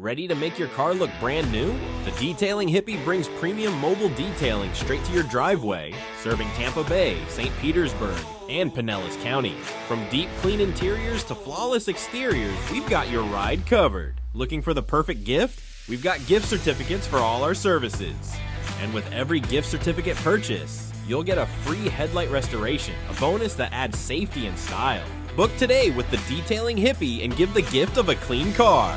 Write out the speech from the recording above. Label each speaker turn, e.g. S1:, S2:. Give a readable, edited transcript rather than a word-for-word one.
S1: Ready to make your car look brand new? The Detailing Hippie brings premium mobile detailing straight to your driveway, serving Tampa Bay, St. Petersburg, and Pinellas County. From deep clean interiors to flawless exteriors, we've got your ride covered. Looking for the perfect gift? We've got gift certificates for all our services. And with every gift certificate purchase, you'll get a free headlight restoration, a bonus that adds safety and style. Book today with the Detailing Hippie and give the gift of a clean car.